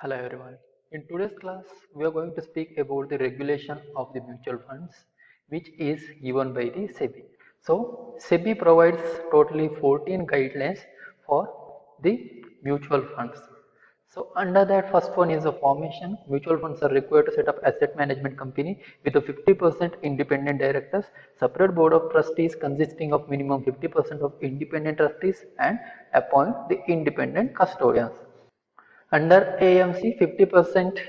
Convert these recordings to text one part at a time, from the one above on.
Hello everyone. In today's class, we are going to speak about the regulation of the mutual funds, which is given by the SEBI. So, SEBI provides totally 14 guidelines for the mutual funds. So, under that, first one is the formation. Mutual funds are required to set up asset management company with a 50% independent directors, separate board of trustees consisting of minimum 50% of independent trustees, and appoint the independent custodians. Under AMC, 50%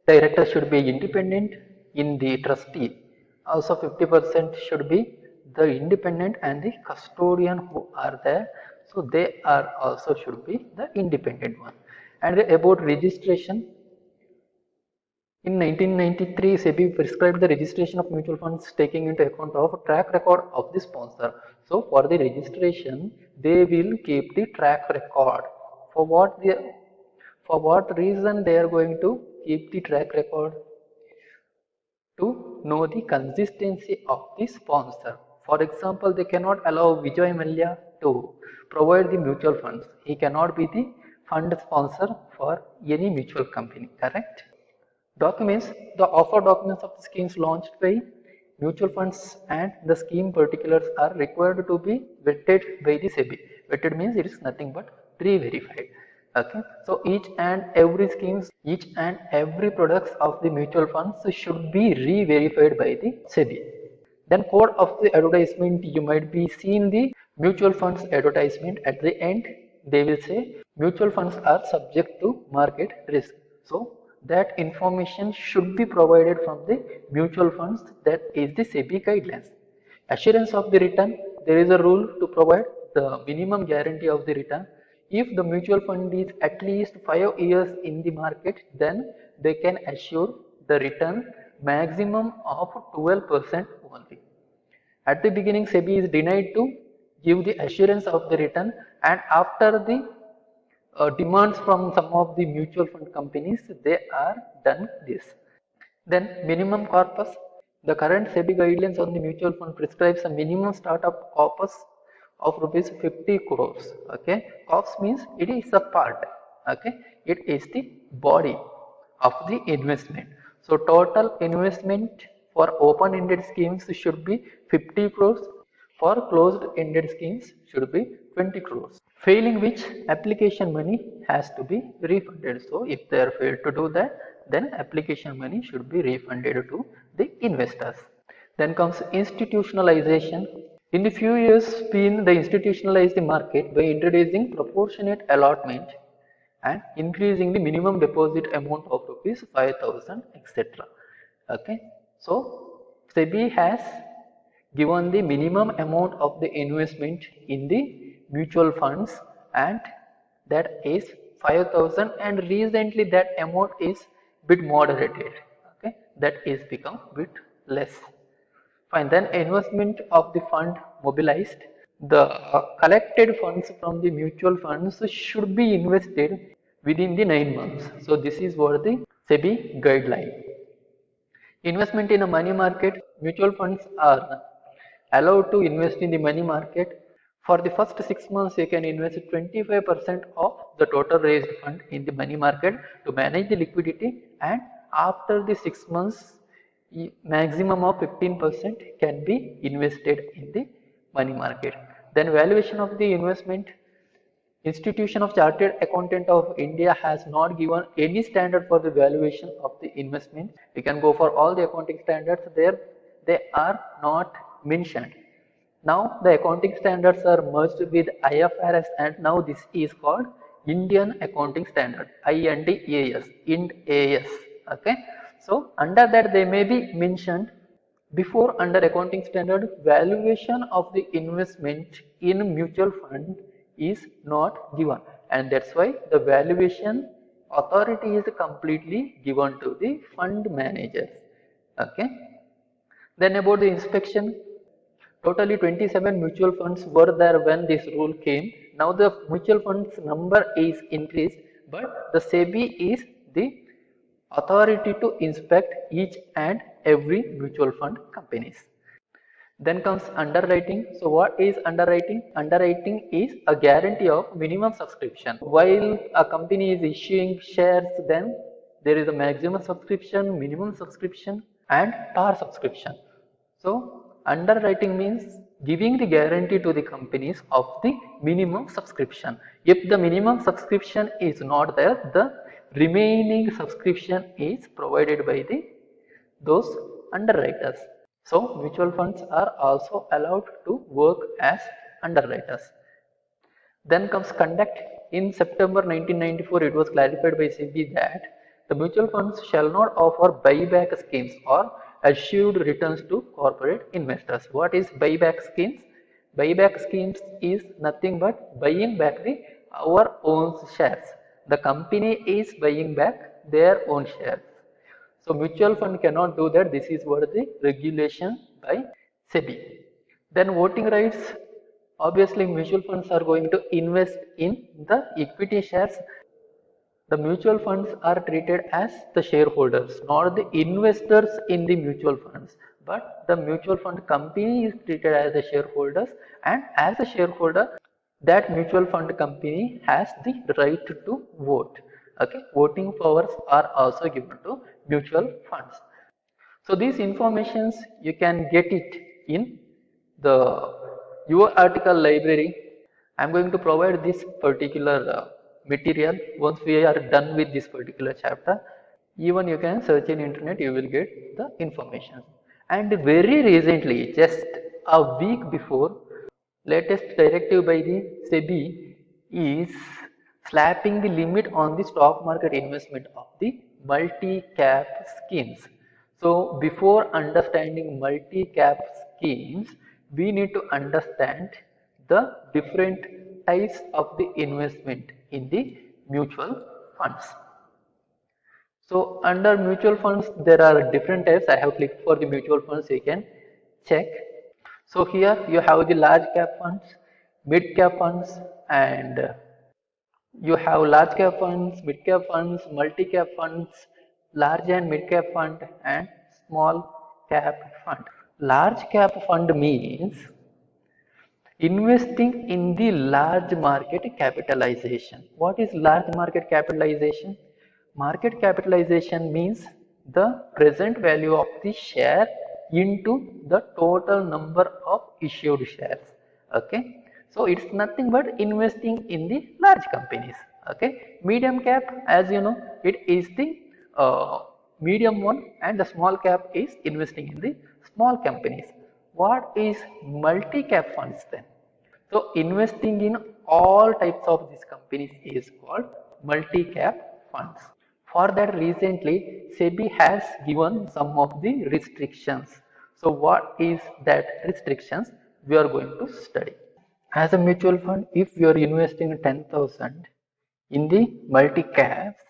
director should be independent in the trustee. Also 50% should be the independent and the custodian who are there. So they are also should be the independent one. And about registration, in 1993, SEBI prescribed the registration of mutual funds taking into account of track record of the sponsor. So for the registration, they will keep the track record. For what reason they are going to keep the track record? To know the consistency of the sponsor. For example, they cannot allow Vijay Mallya to provide the mutual funds. He cannot be the fund sponsor for any mutual company, correct? Documents, the offer documents of the schemes launched by mutual funds and the scheme particulars are required to be vetted by the SEBI. Vetted means it is nothing but pre-verified. Okay, so each and every products of the mutual funds should be re-verified by the SEBI. Then code of the advertisement, you might be seeing the mutual funds advertisement. At the end, they will say mutual funds are subject to market risk. So that information should be provided from the mutual funds, that is the SEBI guidelines. Assurance of the return, there is a rule to provide the minimum guarantee of the return. If the mutual fund is at least 5 years in the market, then they can assure the return maximum of 12% only. At the beginning, SEBI is denied to give the assurance of the return, and after the demands from some of the mutual fund companies, they are done this. Then minimum corpus. The current SEBI guidelines on the mutual fund prescribes a minimum startup corpus of rupees 50 crores. Okay, corpus means it is a part. Okay, it is the body of the investment. So total investment for open-ended schemes should be 50 crores. For closed-ended schemes should be 20 crores. Failing which, application money has to be refunded. So if they are failed to do that, then application money should be refunded to the investors. Then comes institutionalization. In the few years, been they institutionalized the market by introducing proportionate allotment and increasing the minimum deposit amount of rupees 5,000, etc. Okay, so SEBI has given the minimum amount of the investment in the mutual funds, and that is 5,000, and recently that amount is bit moderated. Okay, that is become bit less. Fine, then investment of the fund mobilized. The collected funds from the mutual funds should be invested within the 9 months. So this is what the SEBI guideline. Investment in a money market. Mutual funds are allowed to invest in the money market. For the first 6 months, you can invest 25% of the total raised fund in the money market to manage the liquidity, and after the 6 months, maximum of 15% can be invested in the money market. Then valuation of the investment. Institution of Chartered Accountant of India has not given any standard for the valuation of the investment. We can go for all the accounting standards there, they are not mentioned. Now the accounting standards are merged with IFRS, and now this is called Indian Accounting Standard, IND-AS, IND-AS. Okay, so under that they may be mentioned. Before, under accounting standard, valuation of the investment in mutual fund is not given, and that's why the valuation authority is completely given to the fund managers. Okay, then about the inspection. Totally 27 mutual funds were there when this rule came. Now the mutual funds number is increased, but the SEBI is the authority to inspect each and every mutual fund companies. Then comes underwriting. So what is underwriting? Underwriting is a guarantee of minimum subscription. While a company is issuing shares, then there is a maximum subscription, minimum subscription and par subscription. So underwriting means giving the guarantee to the companies of the minimum subscription. If the minimum subscription is not there, the remaining subscription is provided by the those underwriters. So mutual funds are also allowed to work as underwriters. Then comes conduct. In September 1994, it was clarified by SEBI that the mutual funds shall not offer buyback schemes or assured returns to corporate investors. What is buyback schemes? Buyback schemes is nothing but buying back our own shares. The company is buying back their own shares. So mutual fund cannot do that. This is what the regulation by SEBI. Then voting rights. Obviously, mutual funds are going to invest in the equity shares. The mutual funds are treated as the shareholders, not the investors in the mutual funds. But the mutual fund company is treated as the shareholders, and as a shareholder, that mutual fund company has the right to vote. Okay, voting powers are also given to mutual funds. So these informations you can get it in the your article library. I'm going to provide this particular material once we are done with this particular chapter. Even you can search in internet, you will get the information. And very recently, just a week before, latest directive by the SEBI is slapping the limit on the stock market investment of the multi-cap schemes. So before understanding multi-cap schemes, we need to understand the different types of the investment in the mutual funds. So under mutual funds, there are different types. I have clicked for the mutual funds, you can check. So here you have the large cap funds, mid cap funds, and you have large cap funds, mid cap funds, multi cap funds, large and mid cap fund, and small cap fund. Large cap fund means investing in the large market capitalization. What is large market capitalization? Market capitalization means the present value of the share into the total number of issued shares. Okay. So it's nothing but investing in the large companies. Okay. Medium cap, as you know, it is the medium one, and the small cap is investing in the small companies. What is multi-cap funds then? So investing in all types of these companies is called multi-cap funds. For that, recently SEBI has given some of the restrictions. So what is that restrictions we are going to study? As a mutual fund, if you are investing 10,000 in the multi-caps,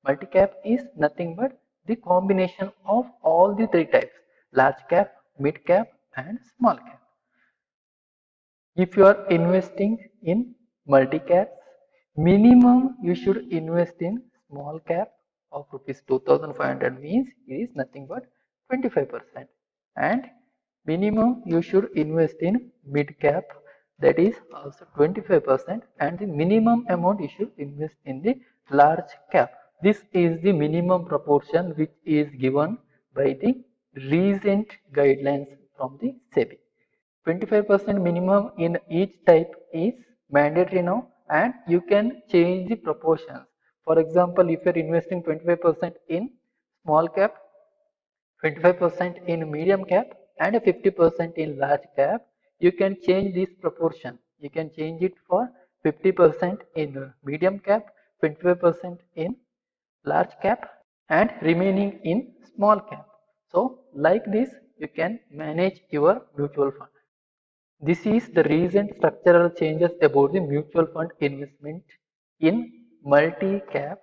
multi-cap is nothing but the combination of all the three types: large cap, mid cap and small cap. If you are investing in multi-caps, minimum you should invest in small cap of rupees 2,500, means it is nothing but 25%, and minimum you should invest in mid cap, that is also 25%, and the minimum amount you should invest in the large cap. This is the minimum proportion which is given by the recent guidelines from the SEBI. 25% minimum in each type is mandatory now, and you can change the proportions. For example, if you are investing 25% in small cap, 25% in medium cap and 50% in large cap, you can change this proportion. You can change it for 50% in medium cap, 25% in large cap and remaining in small cap. So like this you can manage your mutual fund. This is the recent structural changes about the mutual fund investment in multi-cap